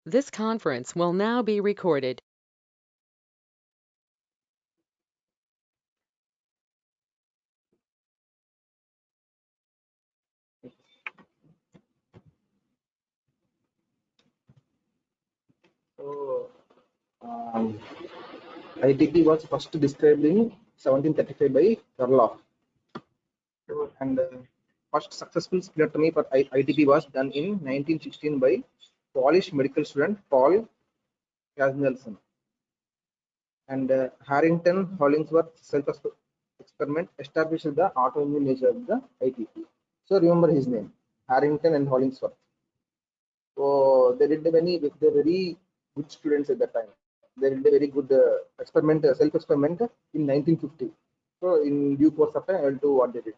This conference will now be recorded. So, ITP was first described in 1735 by Karloff. And first successful splenectomy for ITP was done in 1916 by Polish medical student Paul Kasnelson. And Harrington Hollingsworth self-experiment established the autoimmune nature of the ITP. So remember his name, Harrington and Hollingsworth. So they did they're very good students at that time. They did a very good experiment, self-experiment in 1950. So in due course of time, I will do what they did.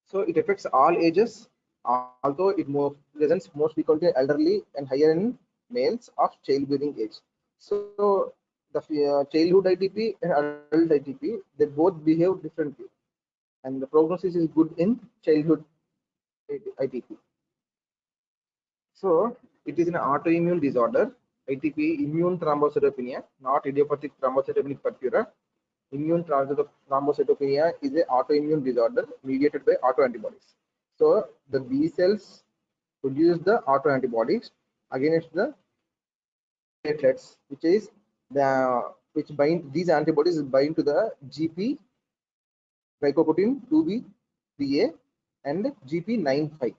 So it affects all ages, although it presents most frequently elderly and higher in males of childbearing age. So the childhood ITP and adult ITP, they both behave differently, and the prognosis is good in childhood ITP. So it is an autoimmune disorder, ITP, immune thrombocytopenia, not idiopathic thrombocytopenic purpura. Immune thrombocytopenia is an autoimmune disorder mediated by autoantibodies. So the B cells produce the autoantibodies against the platelets, which bind these antibodies bind to the GP glycoprotein 2B 3A and GP95.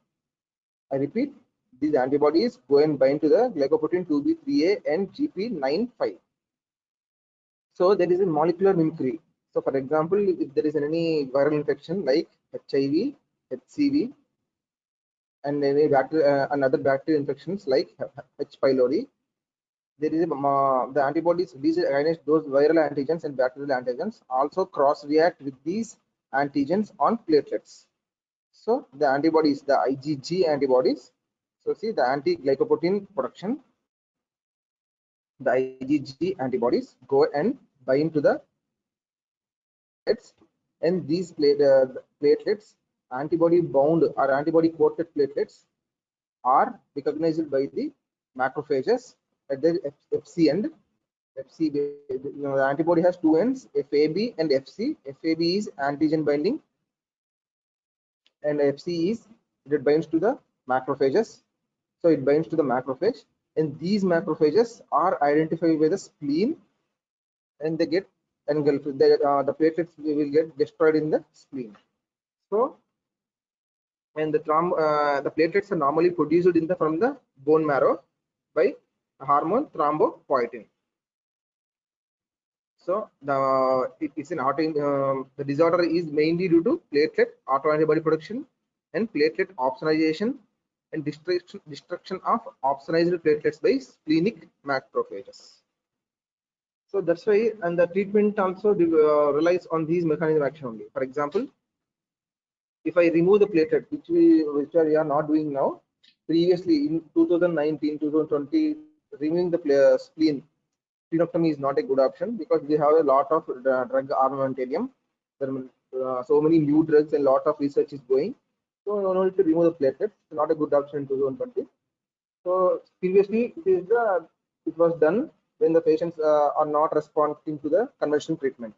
I repeat, these antibodies go and bind to the glycoprotein 2B 3A and GP95. So there is a molecular mimicry. So for example, if there is any viral infection like HIV, HCV, and any another bacterial infections like H. pylori, there is the antibodies these against those viral antigens and bacterial antigens also cross react with these antigens on platelets. So the antibodies, the IgG antibodies, so see the anti-glycoprotein production, the IgG antibodies go and bind to the platelets, and these platelets, antibody bound or antibody coated platelets, are recognized by the macrophages at the FC end. FC, the antibody has two ends, FAB and FC. FAB is antigen binding, and FC is it binds to the macrophages. So it binds to the macrophage, and these macrophages are identified by the spleen, and they get engulfed. The platelets will get destroyed in the spleen. So, and the platelets are normally produced from the bone marrow by the hormone thrombopoietin. So it's an the disorder is mainly due to platelet autoantibody production and platelet opsonization and destruction of opsonized platelets by splenic macrophages. So that's why, and the treatment also relies on these mechanism of action only. For example, if I remove the platelet, which we are not doing now, previously in 2019, 2020, removing the spleen, splenectomy is not a good option because we have a lot of drug armamentarium. There are so many new drugs and lot of research is going. So no need to remove the platelets. It's not a good option in 2020. So previously it was done when the patients are not responding to the conventional treatment,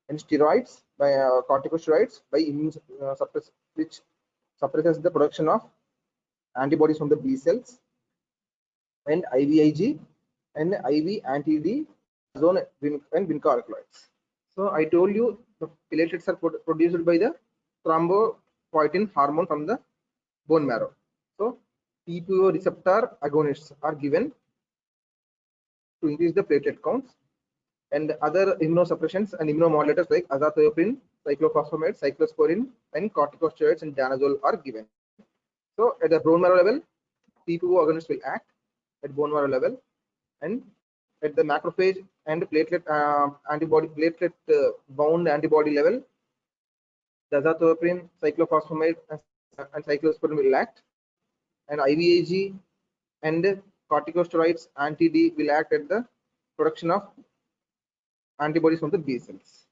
and steroids by corticosteroids by immune which suppresses the production of antibodies from the B cells, and IVIG and IV anti-D zone and vinca alkaloids. So I told you the platelets are produced by the thrombopoietin hormone from the bone marrow. So TPO receptor agonists are given to increase the platelet counts, and other immunosuppressants and immunomodulators like azathioprine, cyclophosphamide, cyclosporin, and corticosteroids and danazol are given. So at the bone marrow level, TPO agonists will act at bone marrow level, and at the macrophage and platelet platelet bound antibody level, the azathioprine, cyclophosphamide, and cyclosporin will act, and IVIG and corticosteroids anti-D will act at the production of antibodies from the B cells.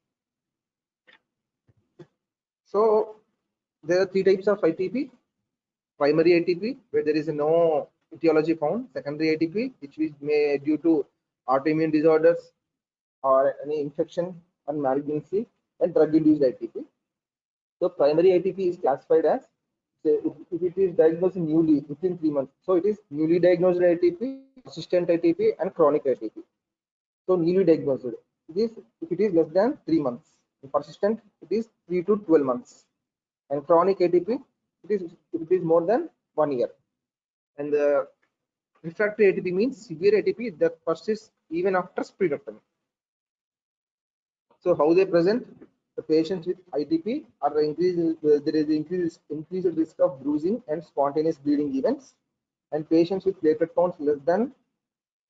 So there are three types of ITP. Primary ITP, where there is no etiology found, secondary ATP, which is may due to autoimmune disorders or any infection or malignancy, and drug-induced ATP. So primary ATP is classified as, say, if it is diagnosed newly within 3 months. So it is newly diagnosed ATP, persistent ATP, and chronic ATP. So newly diagnosed, it is if it is less than 3 months. In persistent, it is 3 to 12 months, and chronic ATP, it is more than 1 year. And the refractory ATP means severe ATP that persists even after splenectomy. So how they present? The patients with ITP are increased. There is increased risk of bruising and spontaneous bleeding events, and patients with platelet counts less than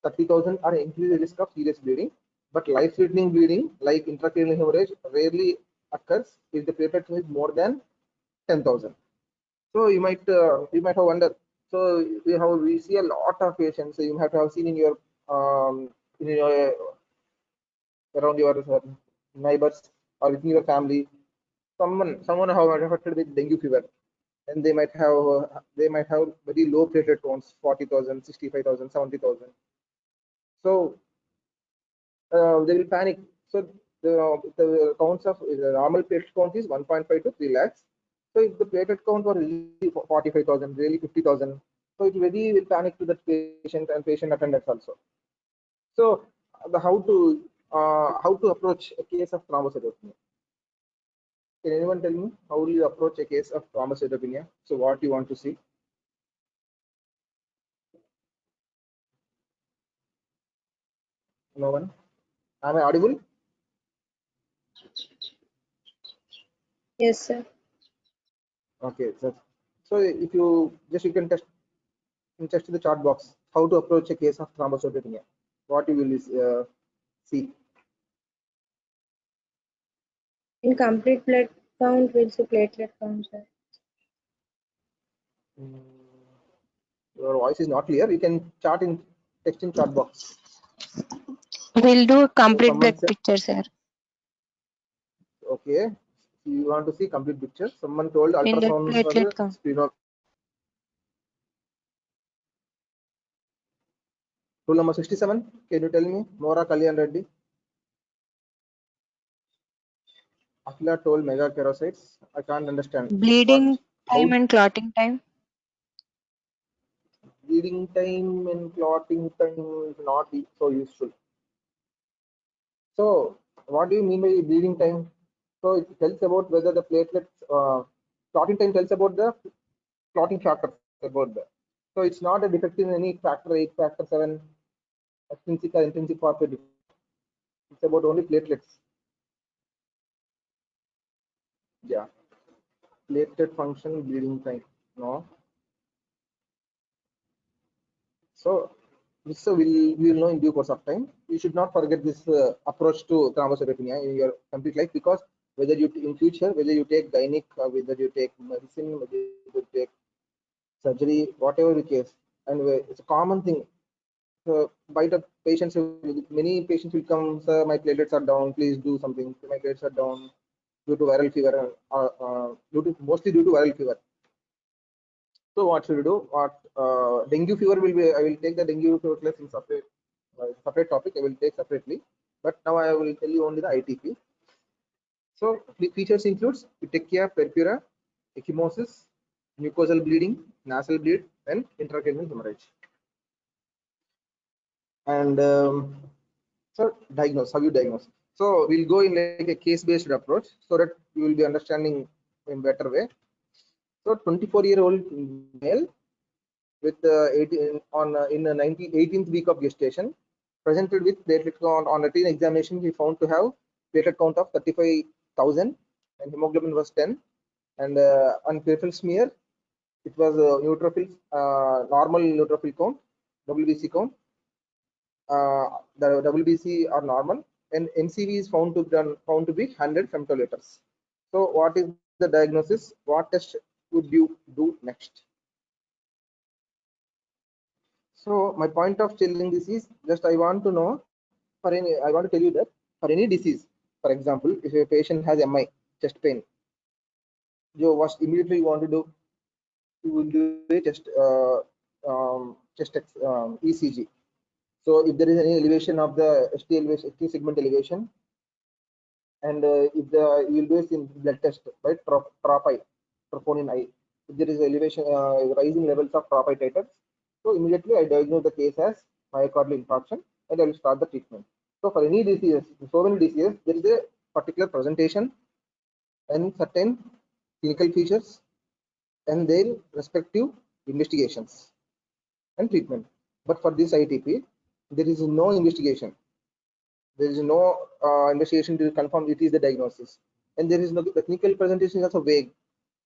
30,000 are increased risk of serious bleeding. But life-threatening bleeding like intracranial hemorrhage rarely occurs if the platelet is more than 10,000. So you might have wondered. So we see a lot of patients. So you have to have seen in your around your neighbors or within your family, someone have affected with dengue fever, and they might have very low platelet counts, 40,000, 65,000, 70,000. So they will panic. So the counts of the normal platelet count is 1.5 to 3 lakhs. So if the platelet count was really 45,000, really 50,000, so it really will panic to the patient and patient attendants also. So how to approach a case of thrombocytopenia? Can anyone tell me how will you approach a case of thrombocytopenia? So what you want to see? No one? Am I audible? Yes, sir. Okay. So if you can test the chart box how to approach a case of thrombocytopenia. What you will see. In complete blood count, we'll see platelet count, sir. Mm, Your voice is not clear. You can chart in text in chart box. We'll do a So complete someone blood said, picture, sir. okay. You want to see complete picture. Someone told In the ultrasound for platelet the count. spleno. Rule number 67. Can you tell me? Mora Kalyan Reddy. Akila told megakaryocytes. I can't understand what. Bleeding How time and clotting time. bleeding time and clotting time is not so useful. So what do you mean by bleeding time? So it tells about whether the platelets clotting time tells about the clotting factor about that. So it's not a defect in any factor 8, factor 7, extrinsic or intrinsic pathway. It's about only platelets. Yeah. Platelet function, bleeding time. No. So this we'll know in due course of time. You should not forget this approach to thrombocytopenia in your complete life, because whether you in future, whether you take gynec or whether you take medicine, whether you take surgery, whatever the case, and it's a common thing. By the patients, many patients will come, sir, my platelets are down, please do something. My platelets are down due to viral fever, mostly due to viral fever. So what should we do? What dengue fever will be? I will take the dengue fever class in separate topic. I will take separately. But now I will tell you only the ITP. So the features includes petechia, purpura, ecchymosis, mucosal bleeding, nasal bleed, and intracranial hemorrhage. And so diagnose. How you diagnose? So we'll go in like a case-based approach so that you will be understanding in better way. So 24-year-old male with 18 on in the 18th week of gestation presented with platelet count on routine examination. He found to have platelet count of 35,000 and hemoglobin was 10, and on peripheral smear it was neutrophils, normal neutrophil count, WBC count. The WBC are normal, and NCV is found to be 100 femtoliters. So what is the diagnosis? What test would you do next? So my point of telling this is just I want to know I want to tell you that for any disease, for example, if a patient has MI, chest pain, what immediately you want to do, you will do a chest ECG. So if there is any elevation of the ST segment elevation, and if the you will do a blood test by troponin I. If there is elevation, rising levels of tropi titers, so immediately I diagnose the case as myocardial infarction and I will start the treatment. So for any diseases, so many diseases, there is a particular presentation and certain clinical features and their respective investigations and treatment. But for this ITP, there is no investigation. There is no investigation to confirm it is the diagnosis, and there is no the clinical presentation is also vague.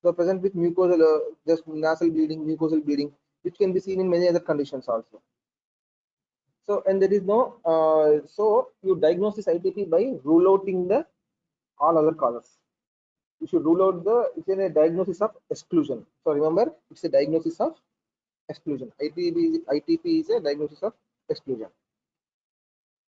So present with mucosal, just nasal bleeding, mucosal bleeding, which can be seen in many other conditions also. So and there is no so you diagnose this ITP by rule outing the all other causes. You should rule out it's a diagnosis of exclusion. So remember, it's a diagnosis of exclusion. ITP is a diagnosis of exclusion.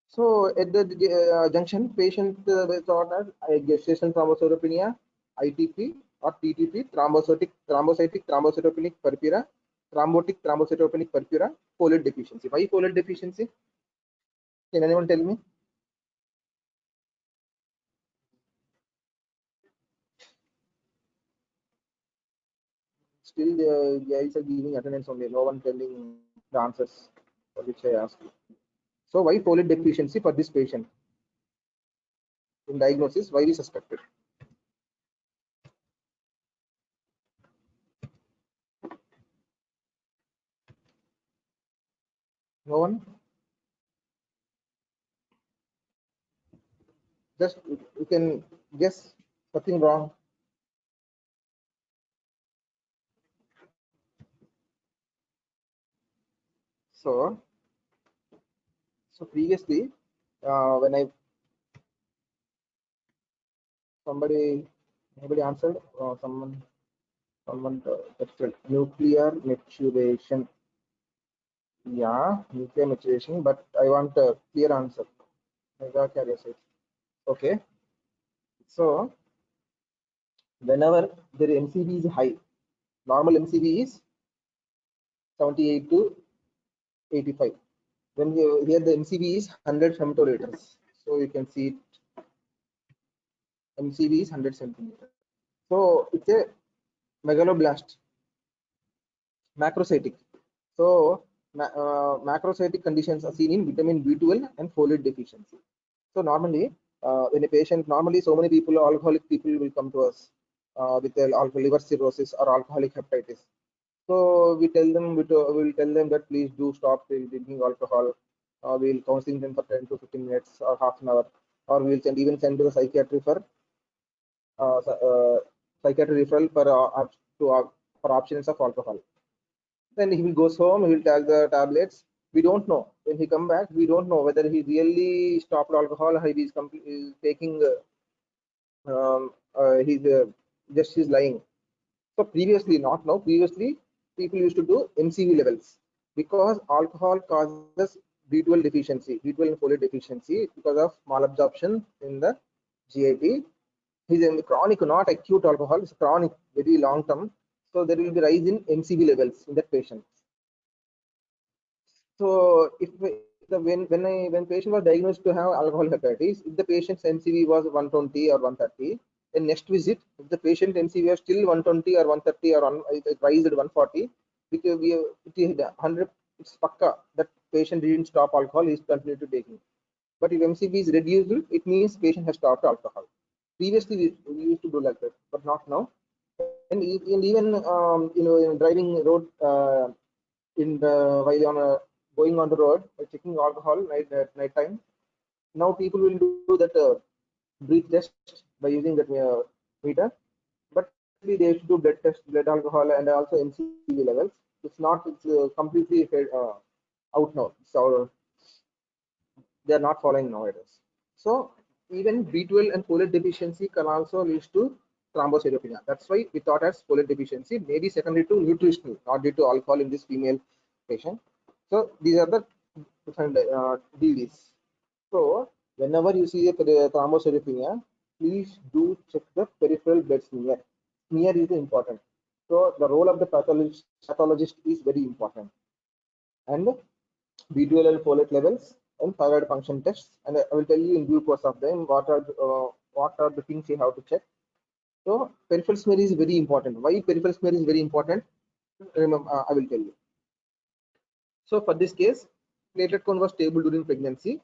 So at the junction, patient thought as gestational thrombocytopenia, ITP or TTP, thrombocytic thrombocytopenic purpura, thrombotic thrombocytopenic purpura, folate deficiency. Why folate deficiency? Can anyone tell me? Still, the guys are giving attendance only. No one telling the answers for which I asked you. So why folate deficiency for this patient? In diagnosis, why we suspected? No one? Just you can guess, nothing wrong. So previously, when somebody answered, someone texted nuclear maturation. Yeah, nuclear maturation, but I want a clear answer. Megakaryocytes. Okay. So whenever the MCV is high, normal MCV is 78 to 85. When here the MCV is 100 femtoliters. So you can see it. MCV is 100 centimeters. So it's a megaloblast, macrocytic. So macrocytic conditions are seen in vitamin B12 and folate deficiency. So normally, when a patient, normally so many people, alcoholic people will come to us with liver cirrhosis or alcoholic hepatitis. So we tell them, we'll tell them that please do stop drinking alcohol. We'll counseling them for 10 to 15 minutes or half an hour, or we'll even send to the psychiatry for psychiatry referral for options of alcohol. Then he will goes home, he will take the tablets. We don't know when he come back. We don't know whether he really stopped alcohol or he is taking. He's he's lying. So previously, not now. Previously, people used to do MCV levels because alcohol causes B12 deficiency, B12 and folate deficiency because of malabsorption in the GIT. He's in chronic, not acute alcohol. It's chronic, very long term. So there will be rise in MCV levels in that patient. So if when patient was diagnosed to have alcohol hepatitis, if the patient's MCV was 120 or 130, then next visit, if the patient MCV was still 120 or 130 or it rise at 140, because it is 100, it's pakka that patient didn't stop alcohol, he is continued to taking. But if MCV is reduced, it means patient has stopped alcohol. Previously we used to do like that, but not now. And even driving road while on going on the road by checking alcohol at night time. Now people will do that breath test by using that meter, but they should do blood test, blood alcohol, and also MCV levels. It's completely out now. So they are not following nowadays. So even B12 and folate deficiency can also lead to thrombocytopenia. That's why we thought as folate deficiency, maybe secondary to nutritional, not due to alcohol in this female patient. So these are the different DVs. So whenever you see a thrombocytopenia, please do check the peripheral blood smear. Smear is important. So the role of the pathologist is very important. and B12 folate levels and thyroid function tests. And I will tell you in due course of them what are the things you have to check. So peripheral smear is very important. Why peripheral smear is very important? Remember, I will tell you. So for this case, platelet count was stable during pregnancy.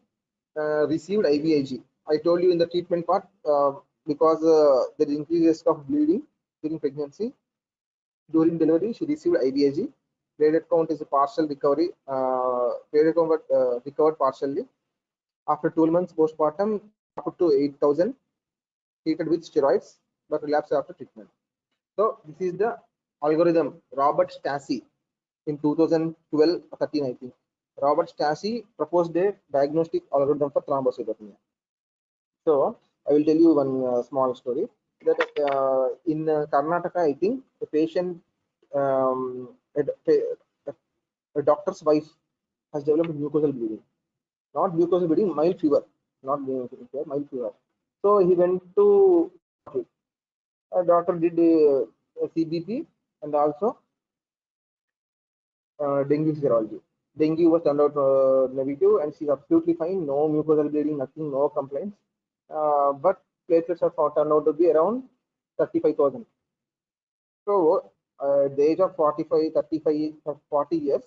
Received IVIG. I told you in the treatment part because there is increased risk of bleeding during pregnancy. During delivery, she received IVIG. Platelet count is a partial recovery. Platelet count recovered partially. After 12 months postpartum, up to 8,000, treated with steroids, but relapsed after treatment. So this is the algorithm. Robert Stacey in 2012-13, I think. Robert Stacey proposed a diagnostic algorithm for thrombocytopenia. So I will tell you one small story that in Karnataka, I think the patient, a, a doctor's wife has developed mucosal bleeding, not mucosal bleeding, mild fever, not mild fever. So he went to a doctor did a CBP and also dengue serology. Dengue was turned out negative and she's absolutely fine, no mucosal bleeding, nothing, no complaints. But platelets are turned out to be around 35,000. So the age of 45, 35, 40 years,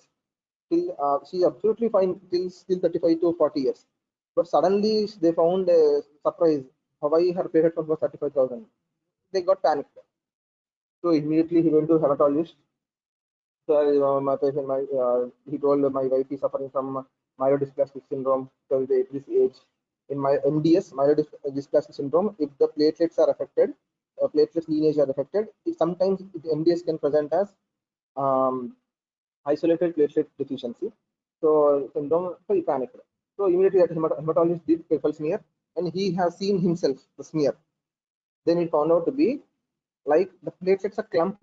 till she's absolutely fine till still 35 to 40 years. But suddenly they found a surprise why her platelet count was 35,000. They got panicked. So immediately he went to hematologist. So my patient, he told my wife is suffering from myelodysplastic syndrome till this age. In my MDS, myelodysplastic syndrome, if the platelets are affected, platelet lineage are affected, sometimes MDS can present as isolated platelet deficiency. So syndrome, so he panicked. So immediately that hematologist did peripheral smear, and he has seen himself the smear. Then it found out to be like the platelets are clumped.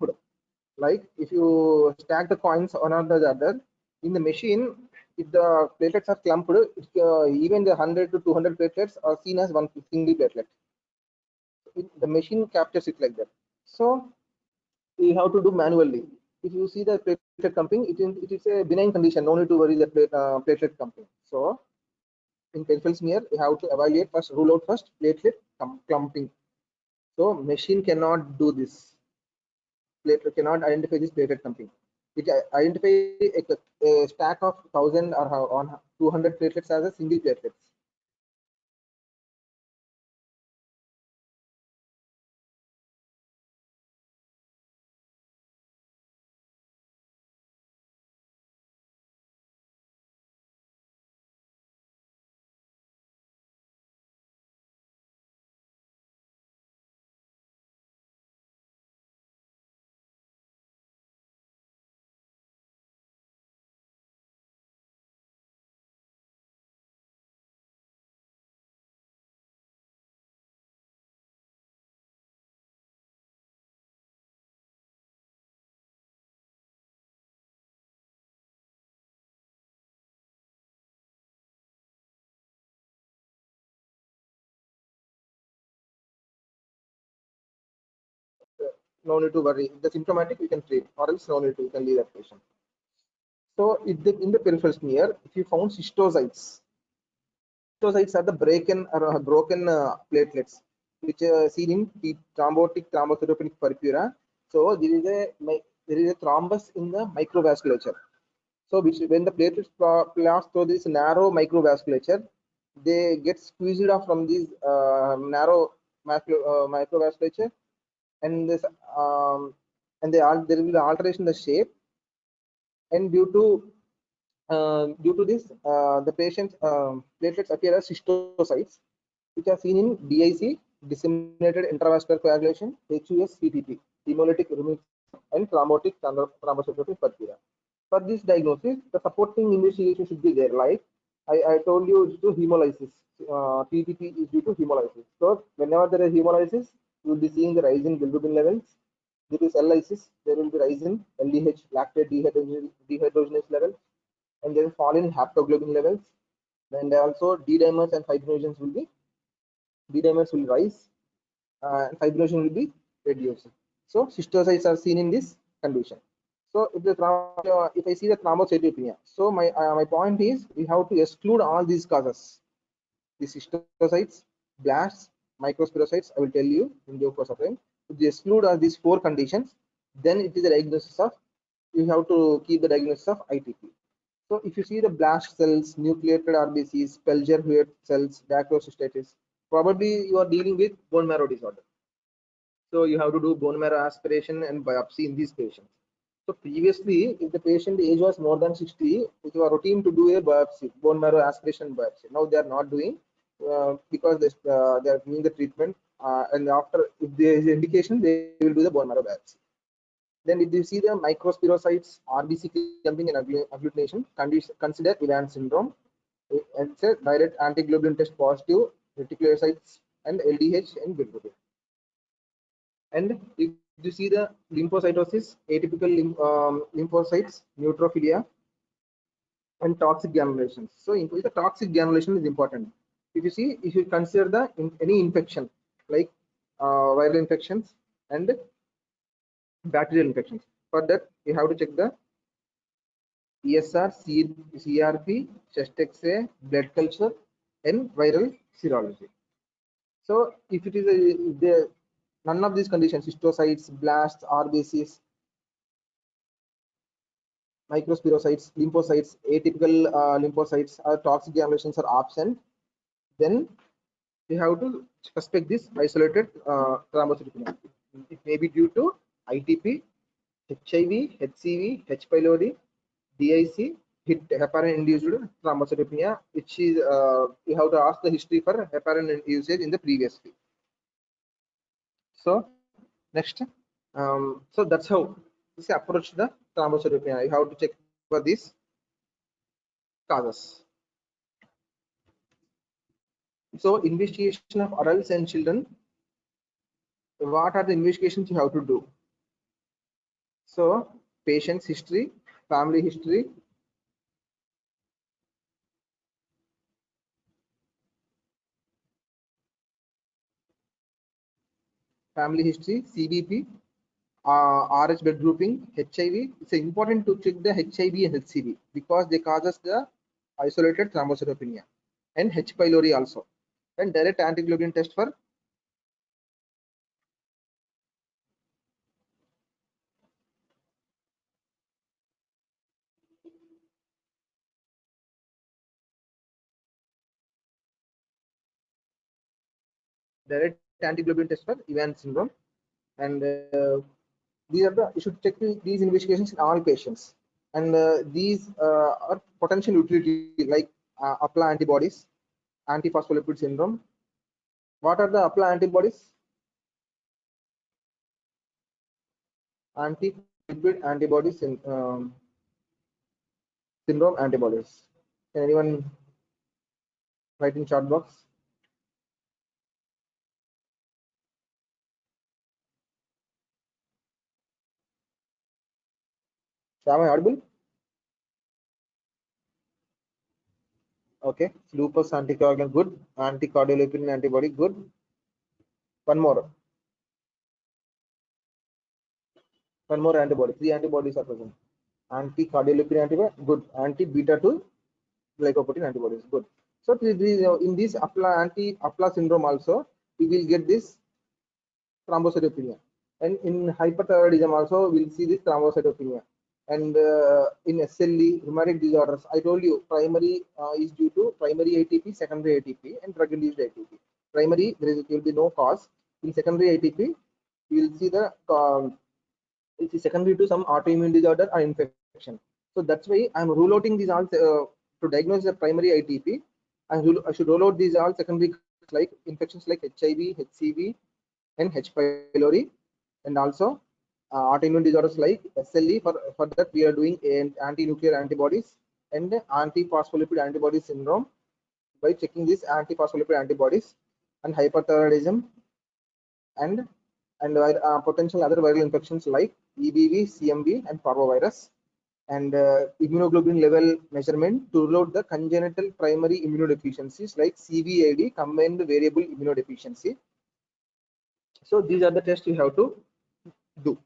Like if you stack the coins one after the other in the machine, if the platelets are clumped, even the 100 to 200 platelets are seen as one single platelet. The machine captures it like that. So you have to do manually. If you see the platelet clumping, it is a benign condition. No need to worry the platelet clumping. So in peripheral smear, you have to evaluate first, rule out first platelet clumping. So machine cannot do this. Platelet cannot identify this platelet clumping. It identify a stack of 1,000 or on 200 platelets as a single platelets. No need to worry. If the symptomatic, we can treat, or else no need to. We can leave that patient. So in the peripheral smear, if you found cystocytes, cystocytes are the broken platelets, which are seen in thrombotic thrombocytopenic purpura. So there is a thrombus in the microvasculature. So which when the platelets pass through this narrow microvasculature, they get squeezed off from this narrow microvasculature, and this there will be alteration in the shape, and due to this, the patient's platelets appear as cystocytes, which are seen in DIC, disseminated intravascular coagulation, HUS, CTP, hemolytic uremic, and thrombotic thrombocytopenic purpura. For this diagnosis, the supporting investigation should be there. Like I told you, it's due to hemolysis. TTP is due to hemolysis. So whenever there is hemolysis, you will be seeing the rise in bilirubin levels. There is lysis, there will be rise in LDH, lactate dehydrogenase levels, and there is fall in haptoglobin levels. And also D-dimers and fibrinogens D-dimers will rise, and fibrinogen will be reduced. So cystocytes are seen in this condition. So if I see the thrombocytopenia, so my point is we have to exclude all these causes. These histiocytes, blasts, microspirocytes, I will tell you in due course of time. If you exclude all these 4 conditions, then it is the diagnosis of, you have to keep the diagnosis of ITP. So if you see the blast cells, nucleated RBCs, Pelger-Huet cells, dacrocystitis, probably you are dealing with bone marrow disorder. So you have to do bone marrow aspiration and biopsy in these patients. So previously, if the patient age was more than 60, it was routine to do a biopsy, bone marrow aspiration biopsy. Now they are not doing because they are doing the treatment, and after, if there is indication, they will do the bone marrow biopsy. Then if you see the microspirocytes, RBC clumping and agglutination, consider Evans syndrome. It's a direct antiglobulin test positive reticulocytes and LDH and bilirubin. And if you see the lymphocytosis, atypical lymphocytes, neutrophilia, and toxic granulations. So the toxic granulation is important. If you see, if you consider any infection like viral infections and bacterial infections, for that you have to check the ESR, CRP, chest X-ray, blood culture, and viral serology. So if it is none of these conditions, histiocytes, blasts, RBCs, microspirocytes, lymphocytes, atypical lymphocytes, or toxic granulations are absent, then we have to suspect this isolated thrombocytopenia. It may be due to ITP, HIV, HCV, H. pylori, DIC, heparin-induced thrombocytopenia, which is you have to ask the history for heparin usage in the previous week. So next, so that's how this approach the thrombocytopenia. You have to check for these causes. So investigation of adults and children. What are the investigations you have to do? So patient's history, family history, CBP, RH blood grouping, HIV. It's important to check the HIV and HCV because they causes the isolated thrombocytopenia, and H. pylori also, and direct antiglobulin test for Evans syndrome, and these are the, you should check these investigations in all patients, and these are potential utility like APLA antibodies, antiphospholipid syndrome. What are the APLA antibodies? Antiphospholipid antibodies in syndrome antibodies. Can anyone write in chat box? Am I audible? Okay. Lupus anticoagulant, good. Anticardiolipin antibody, good. One more antibody. 3 antibodies are present. Anticardiolipin antibody, good. Anti-beta 2 glycoprotein antibodies, good. So in this APLA syndrome also, we will get this thrombocytopenia, and in hyperthyroidism also we'll see this thrombocytopenia, and in SLE, rheumatic disorders, I told you primary is due to primary ATP, secondary ATP, and drug-induced ATP. Primary, there will be no cause. In secondary ATP, we will see the it is secondary to some autoimmune disorder or infection. So that's why I'm rule outing these all to diagnose the primary ITP. I should rule out these all secondary like infections like HIV, HCV, and H. pylori, and also autoimmune disorders like SLE. For that, we are doing anti-nuclear antibodies and antiphospholipid antibody syndrome by checking these antiphospholipid antibodies, and hyperthyroidism, and potential other viral infections like EBV, CMV, and parvovirus, and immunoglobulin level measurement to rule out the congenital primary immunodeficiencies like CVID, combined variable immunodeficiency. So these are the tests you have to do.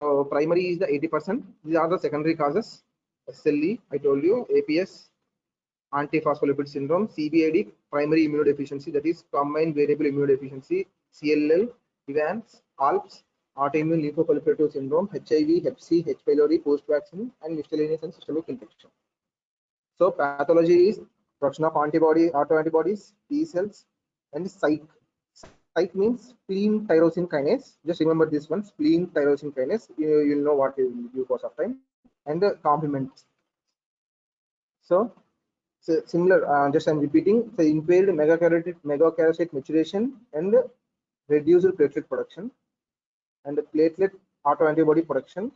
So primary is the 80%. These are the secondary causes. SLE, I told you, APS, antiphospholipid syndrome, CVID, primary immunodeficiency, that is combined variable immunodeficiency, CLL, EVANS, ALPS, autoimmune lymphoproliferative syndrome, HIV, Hep C, H. pylori, post-vaccine, and miscellaneous and systemic infection. So pathology is production of autoantibodies, T cells, and psych. Psych means spleen tyrosine kinase. Just remember this one, spleen tyrosine kinase. You'll know what is in due course of time. And the complement. So similar, just I'm repeating. So impaired megakaryocyte maturation and reduced platelet production, and the platelet autoantibody production,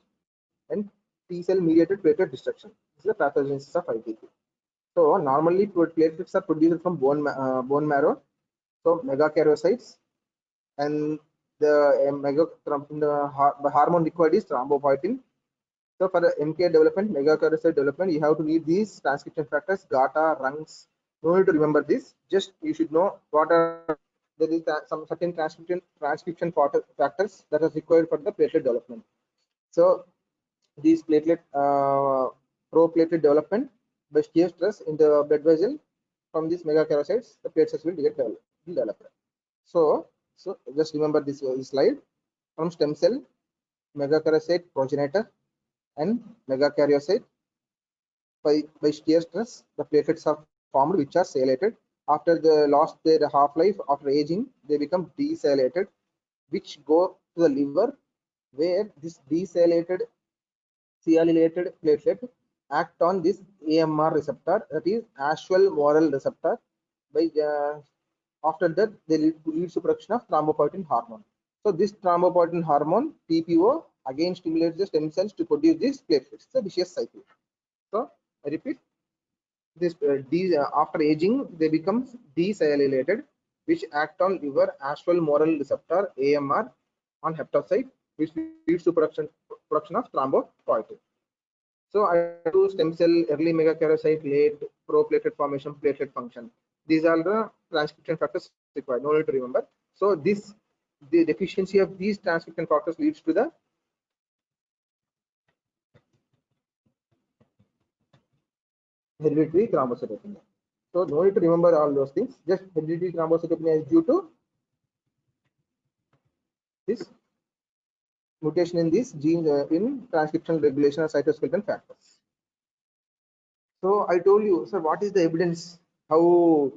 and T cell mediated platelet destruction. This is the pathogenesis of ITP. So normally platelets are produced from bone marrow. So megakaryocytes, and the hormone required is thrombopoietin. So for the MK development, megakaryocyte development, you have to need these transcription factors, GATA, RUNX. No need to remember this. Just you should know what are there is some certain transcription factors that are required for the platelet development. So these pro-platelet development by shear stress in the blood vessel from these megakaryocytes, the platelets will get developed. So just remember this slide from stem cell, megakaryocyte progenitor, and megakaryocyte by shear stress, the platelets are formed which are sialylated. After they lost their half-life, after aging, they become desialylated, which go to the liver, where this desialylated platelet act on this AMR receptor, that is Ashwell-Morel receptor. By after that, they leads to production of thrombopoietin hormone. So this thrombopoietin hormone TPO again stimulates the stem cells to produce these platelets. It's a vicious cycle. So I repeat, this after aging they become desialylated, which act on liver Ashwell-Morel receptor AMR on hepatocyte, which leads to production of thrombopoietin. So I do stem cell, early megakaryocyte, late pro-platelet formation, platelet function. These are the transcription factors required. No need to remember. So the deficiency of these transcription factors leads to the hereditary thrombocytopenia. So no need to remember all those things. Just hereditary thrombocytopenia is due to this mutation in this gene in transcription regulation or cytoskeleton factors. So I told you, sir, what is the evidence how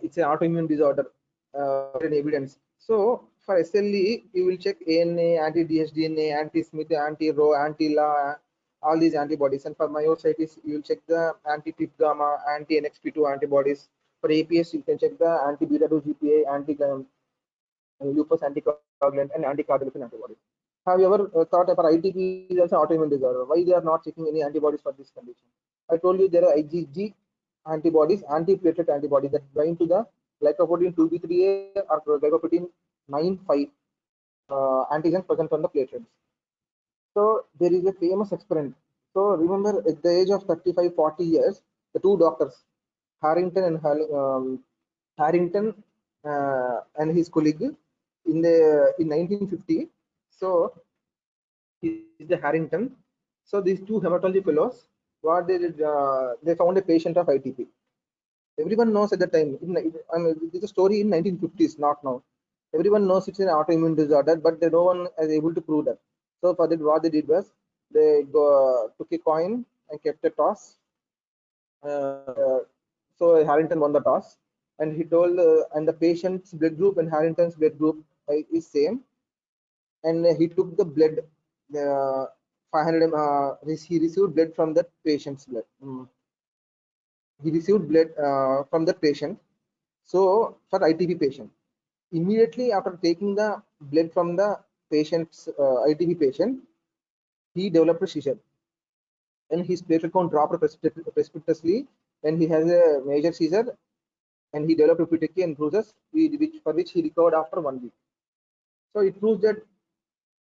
it's an autoimmune disorder? An evidence. So for SLE, you will check ANA, anti-DHDNA, anti-Smith, anti-Rho, anti-La, all these antibodies. And for myositis, you will check the anti-TIP gamma, anti-NXP2 antibodies. For APS, you can check the anti-beta-2 GPA, anti-lupus anticoagulant, and anti-cardiolipin antibodies. Have you ever thought about ITP is also autoimmune disorder? Why they are not checking any antibodies for this condition? I told you there are IgG antibodies, anti-platelet antibodies that bind to the glycoprotein 2b3a or glycoprotein 9,5 antigens present on the platelets. So there is a famous experiment. So remember, at the age of 35-40 years, the two doctors, Harrington and his colleague in 1950. So is the Harrington. So these two hematology fellows, what they did, they found a patient of ITP. Everyone knows at the time. It's a story in 1950s, not now. Everyone knows it's an autoimmune disorder, but no one is able to prove that. So for that, what they did was they took a coin and kept a toss. So Harrington won the toss, and he told, and the patient's blood group and Harrington's blood group is same, and he took the blood. 500 he received blood from that patient's blood. He received blood from the patient. So for ITP patient, immediately after taking the blood from the patient's ITP patient, he developed a seizure, and his platelet count dropped precipitously when he has a major seizure, and he developed petechiae and bruises, for which he recovered after 1 week. So it proves that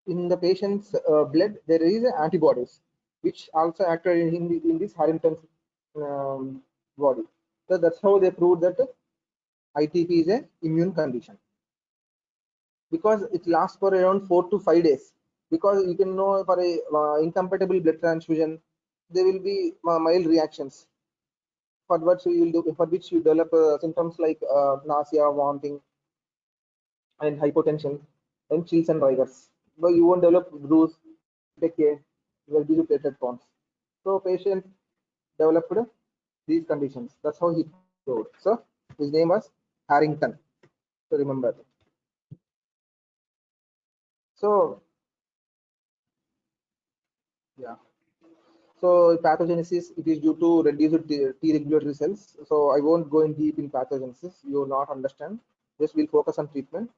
in the patient's blood there is antibodies which also acted in this Harrington's body. So that's how they proved that ITP is an immune condition, because it lasts for around 4 to 5 days. because you can know for a incompatible blood transfusion, there will be mild reactions for which you will do, for which you develop symptoms like nausea, vomiting, and hypotension, and chills and rigors. But you won't develop bruise, decay, will be platelet counts. So patient developed these conditions. That's how he proved. So his name was Harrington. So remember. So yeah. So pathogenesis, it is due to reduced T regulatory cells. So I won't go in deep in pathogenesis. You will not understand. Just we'll focus on treatment.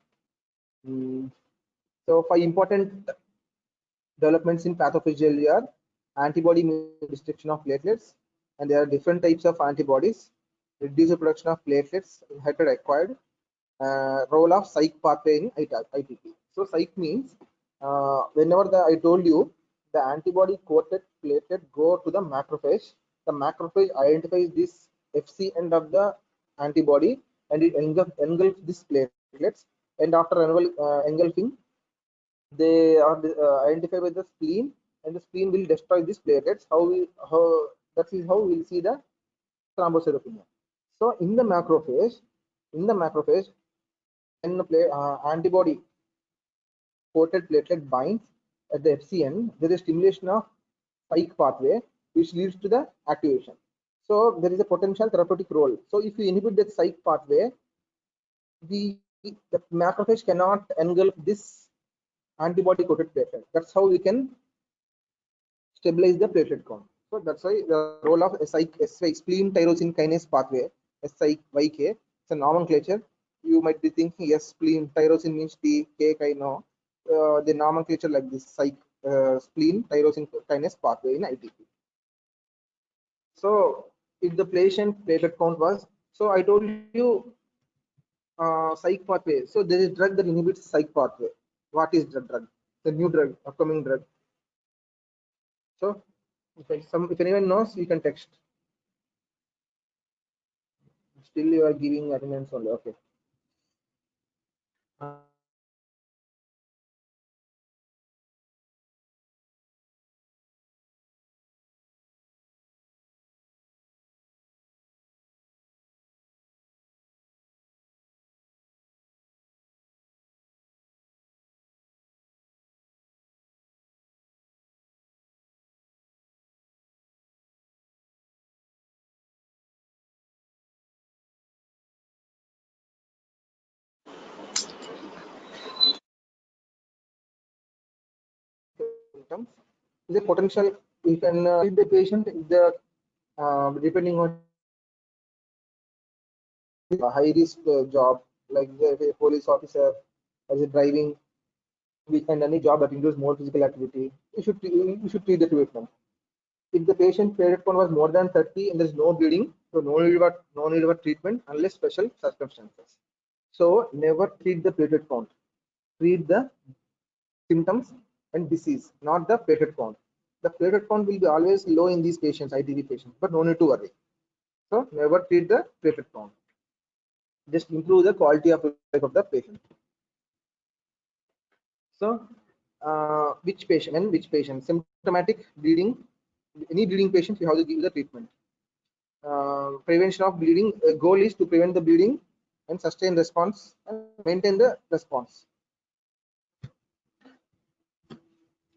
So five important developments in pathophysiology are antibody restriction of platelets, and there are different types of antibodies, reduce the production of platelets, inherited acquired, role of psych pathway in ITP. So psych means whenever I told you the antibody coated platelet go to the macrophage identifies this FC end of the antibody and it engulfs these platelets, and after engulfing they are identified by the spleen, and the spleen will destroy these platelets. How that is how we'll see the thrombocytopenia. So in the macrophage, when the antibody coated platelet binds at the FCN, there is stimulation of spike pathway, which leads to the activation. So there is a potential therapeutic role. So if you inhibit that spike pathway, the macrophage cannot engulf this antibody coated platelet. That's how we can stabilize the platelet count. So that's why the role of SY, spleen tyrosine kinase pathway, SYK, it's a nomenclature. You might be thinking, yes, spleen tyrosine means T, K, K, no. The nomenclature like this, spleen tyrosine kinase pathway in ITP. So if the patient platelet count was, so I told you psych pathway. So there is drug that inhibits psych pathway. What is the drug? The new drug, upcoming drug. So if anyone knows, you can text. Still you are giving attendance only. Okay. Symptoms is a potential. You can treat the patient if the depending on a high risk job like a police officer, as a driving, and any job that includes more physical activity. You should treat the treatment. If the patient platelet count was more than 30 and there is no bleeding, so no need of treatment unless special circumstances. So never treat the platelet count. Treat the symptoms and disease, not the platelet count. The platelet count will be always low in these patients, ITP patients, but no need to worry. So never treat the platelet count. Just improve the quality of life of the patient. So which patient? Symptomatic bleeding, any bleeding patient, you have to give the treatment. Prevention of bleeding, goal is to prevent the bleeding and sustain response and maintain the response.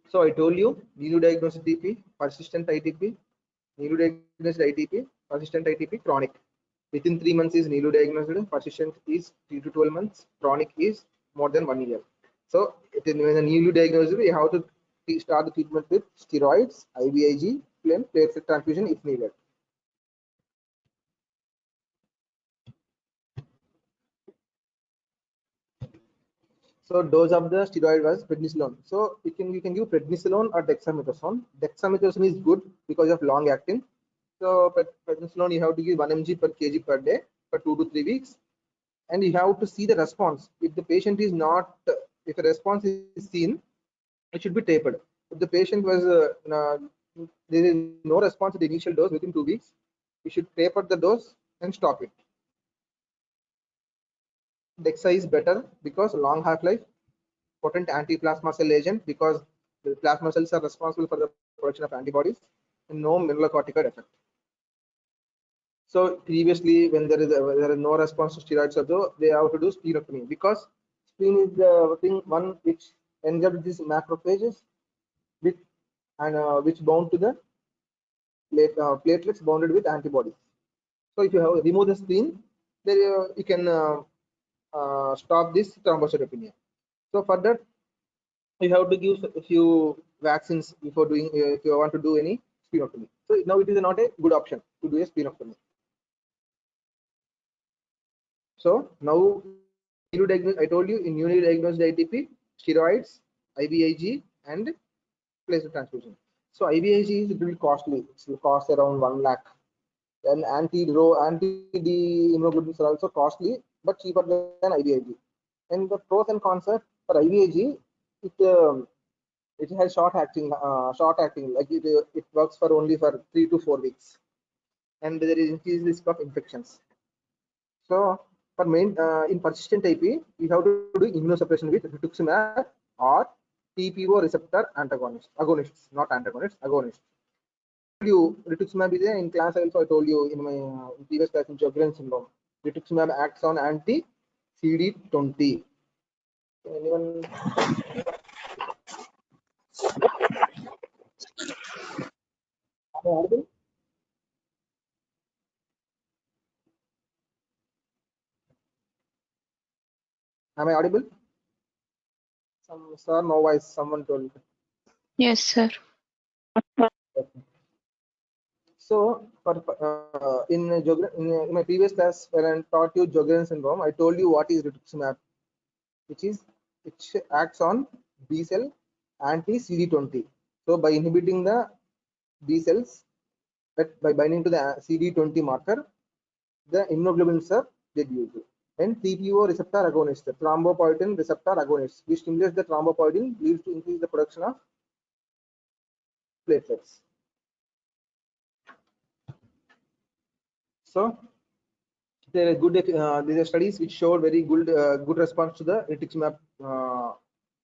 So I told you, newly diagnosed ITP, persistent ITP, newly diagnosed ITP, persistent ITP, chronic. Within 3 months is newly diagnosed, persistent is 3 to 12 months, chronic is more than 1 year. So when a newly diagnosed, we have to start the treatment with steroids, IVIG, platelet transfusion if needed. So dose of the steroid was prednisolone. So you can give prednisolone or dexamethasone. Dexamethasone is good because of long acting. So prednisolone you have to give 1 mg per kg per day for 2 to 3 weeks, and you have to see the response. If the patient is not, if a response is seen, it should be tapered. If the patient was there is no response to the initial dose within 2 weeks, you should taper the dose and stop it. Dexa is better because long half-life, potent anti-plasma cell agent because The plasma cells are responsible for the production of antibodies and no mineralocorticoid effect. So previously, when there is no response to steroids, also they have to do splenectomy, because spleen is the one which ends up with these macrophages with and which bound to the platelets bounded with antibodies. So if you have remove the spleen, then you can stop this thrombocytopenia. So for that, you have to give a few vaccines before doing if you want to do any splenectomy. So now it is not a good option to do a splenectomy. So now I told you in newly diagnosed ITP, steroids, IVIG, and platelet transfusion. So IVIG is a little costly. It will cost around 1 lakh. And anti-D immunoglobulins are also costly, but cheaper than IVIG. And the pros and cons are for IVIG, it has short acting, like it works for only for 3 to 4 weeks, and there is increased risk of infections. So for main in persistent IP, you have to do immunosuppression with rituximab or TPO receptor agonists, not antagonists, agonists. Rituximab is in class also. I told you in my previous class in Sjogren's syndrome. Rituximab acts on anti-CD20. Anyone? Am I audible? Am I audible? Some sir, no voice. Someone told. Yes, sir. So for in my previous class, when I taught you Sjogren's syndrome, I told you what is rituximab, which acts on B cell anti-CD20. So by inhibiting the B cells, by binding to the CD20 marker, the immunoglobulins are reduced. And TPO receptor agonist, thrombopoietin receptor agonist, which stimulates the thrombopoietin, leads to increase the production of platelets. So there are good these are studies which showed very good response to the rituximab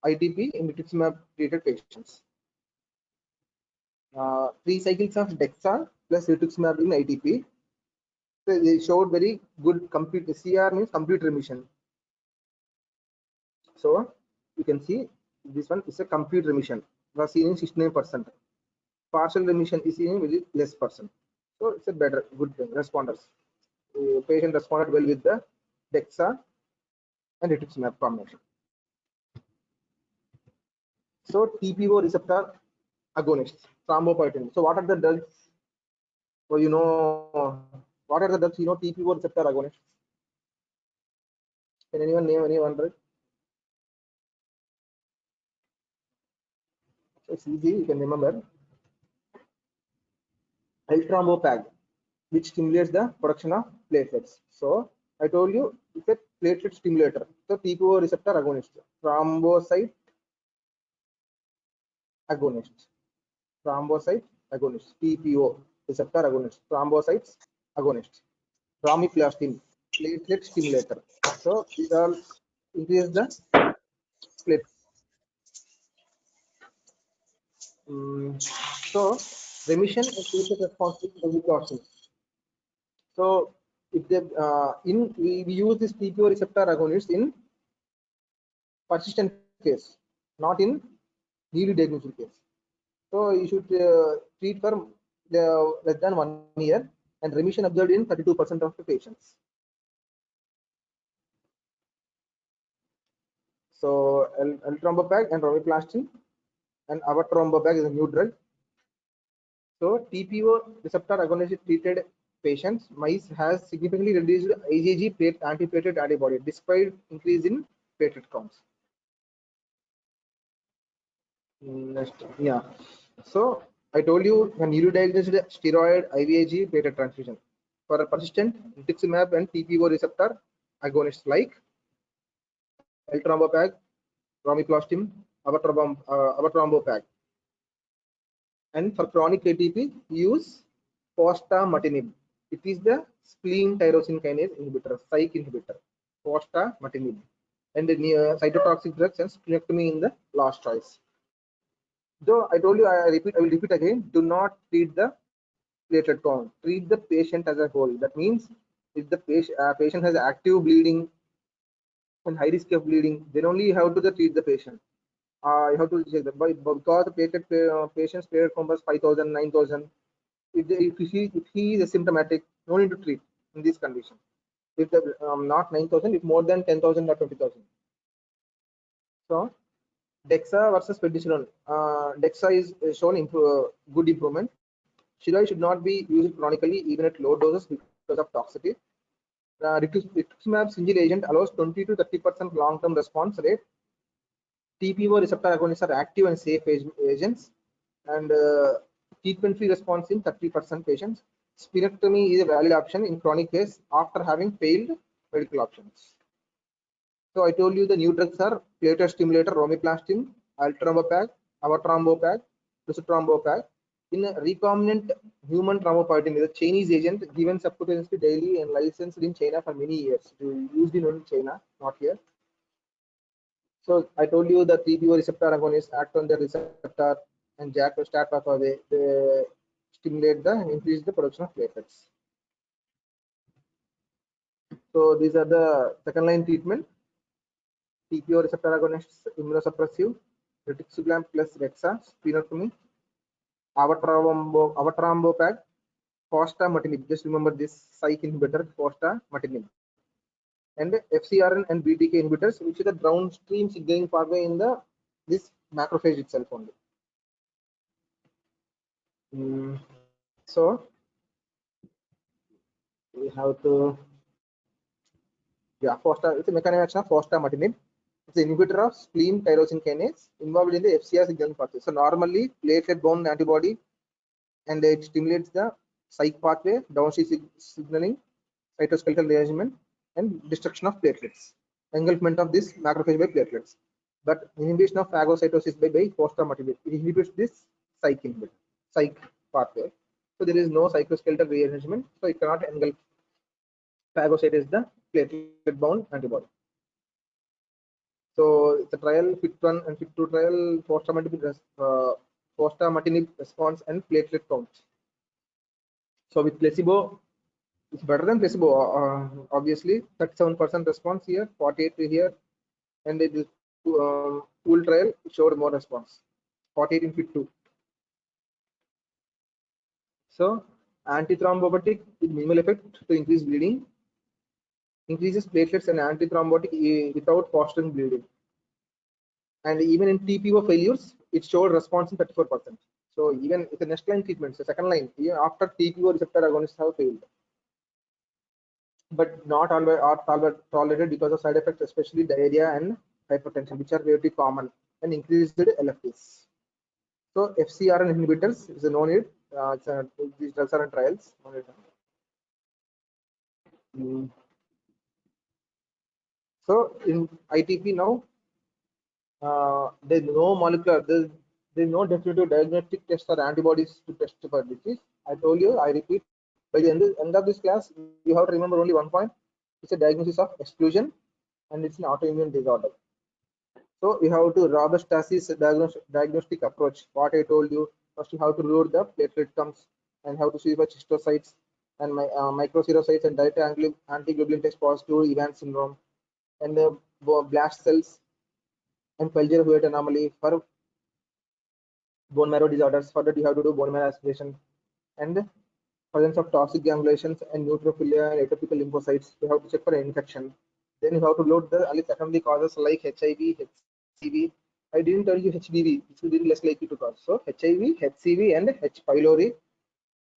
ITP in rituximab treated patients. 3 cycles of DEXA plus rituximab in ITP. So they showed very good complete CR means complete remission. So you can see this one is a complete remission, was seen in 69%. Partial remission is seen in very less percent. So it's a better good thing. Responders. The patient responded well with the DEXA and rituximab combination. So TPO receptor agonists, thrombopoietin. So what are the drugs? So you know what are the drugs? You know TPO receptor agonists. Can anyone name any one drug? So it's easy. You can remember. Eltrombopag, which stimulates the production of platelets. So I told you it's a platelet stimulator. So TPO receptor agonist, thrombocyte agonist, TPO receptor agonist, thrombocytes agonist, romiflastin, platelet stimulator. So these all increase the platelet. So remission and platelet response is very costly. So if they we use this TPO receptor agonist in persistent case, not in newly diagnosed case. So you should treat for less than 1 year, and remission observed in 32% of the patients. So eltrombopag and romiflastin and avatrombopag is a new drug. So TPO receptor agonist treated patients, mice has significantly reduced IgG antiplatelet antibody despite increase in platelet counts. Next, yeah. So I told you when newly diagnosed steroid, IVIG, platelet transfusion. For a persistent, rituximab and TPO receptor agonists like eltrombopag, romiflastin, avatrombopag. And for chronic ATP, use fostamatinib. It is the spleen tyrosine kinase inhibitor, SYK inhibitor, fostamatinib. And the cytotoxic drugs and splenectomy in the last choice. So I told you, I will repeat again. Do not treat the platelet count. Treat the patient as a whole. That means if the patient has active bleeding and high risk of bleeding, then only you have to treat the patient. You have to check that. But because the patient's platelet count was 5,000, 9,000, if he is asymptomatic, no need to treat in this condition. If the not 9,000, if more than 10,000 or 20,000. So DEXA versus prednisolone. DEXA is shown good improvement. Steroid should not be used chronically, even at low doses because of toxicity. Rituximab single agent allows 20 to 30% long-term response rate. TPO receptor agonists are active and safe agents, and treatment-free response in 30% patients. Splenectomy is a valid option in chronic case after having failed medical options. So I told you the new drugs are platelet stimulator, romiplastin, altrombopag, avatrombopag, lusitrombopag. In a recombinant human thrombopoietin is a Chinese agent given subcutaneously daily and licensed in China for many years. Used in only China, not here. So I told you the TPO receptor agonists act on the receptor and JAK or STAT pathway. They stimulate the and increase the production of platelets. So these are the second line treatment. TPO receptor agonists, immunosuppressive, rituximab plus Dexa, splenectomy, avatrombopag, fostamatinib. Just remember this psych inhibitor, fostamatinib, and FcRn and BTK inhibitors, which is the downstream signaling pathway in the this macrophage itself only. So we have to it's a mechanism action of fostamatinib. It's an inhibitor of spleen tyrosine kinase involved in the FcR signaling pathway. So normally platelet-bound antibody, and it stimulates the psych pathway, downstream signaling, cytoskeletal rearrangement, and destruction of platelets, engulfment of this macrophage by platelets. But inhibition of phagocytosis by fostamatinib, it inhibits this psych pathway. So there is no cytoskeletal rearrangement, so it cannot engulf. Phagocyte the platelet-bound antibody. So the trial FIT1 and FIT2 trial fostamatinib response and platelet counts. So with placebo, it's better than placebo. Obviously, 37% response here, 48 here, and it is pool trial showed more response, 48 in FIT2. So antithrombotic with minimal effect to increase bleeding, increases platelets and antithrombotic without fostering bleeding. And even in TPO failures, it showed response in 34%. So even with the next line treatment, so second line, even after TPO receptor agonists have failed, but not always are tolerated because of side effects, especially diarrhea and hypertension, which are very common, and increased LFTs. So FcRn inhibitors is a no need. These drugs are in trials. So in ITP now, there's no molecular, there's no definitive diagnostic test or antibodies to test for disease. I told you, I repeat, by the end of this class, you have to remember only one point. It's a diagnosis of exclusion, and it's an autoimmune disorder. So you have to robust diagnostic approach. What I told you, first you have to load the platelet counts and have to see for cystocytes and microcerocytes and direct antiglobulin test positive Evans syndrome, and the blast cells and Pelger-Huet anomaly for bone marrow disorders. For that, you have to do bone marrow aspiration, and presence of toxic granulations and neutrophilia and atypical lymphocytes. You have to check for infection. Then you have to load the secondary causes like HIV, HCV. I didn't tell you HBV, which will be less likely to cause. So HIV, HCV, and H. pylori.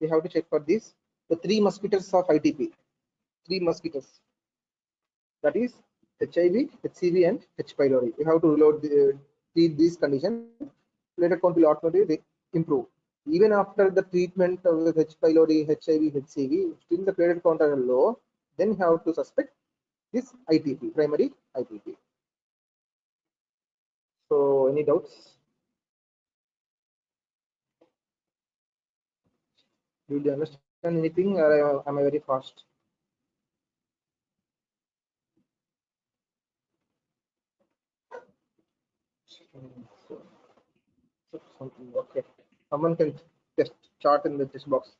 We have to check for these. The three mosquitoes of ITP. Three mosquitoes. That is HIV, HCV, and H. pylori. We have to load treat these conditions. Platelet count will automatically improve. Even after the treatment with H. pylori, HIV, HCV, still the platelet count are low, then you have to suspect this ITP, primary ITP. So, any doubts? Did you understand anything, or am I very fast? Okay. Someone can just chart in the text box.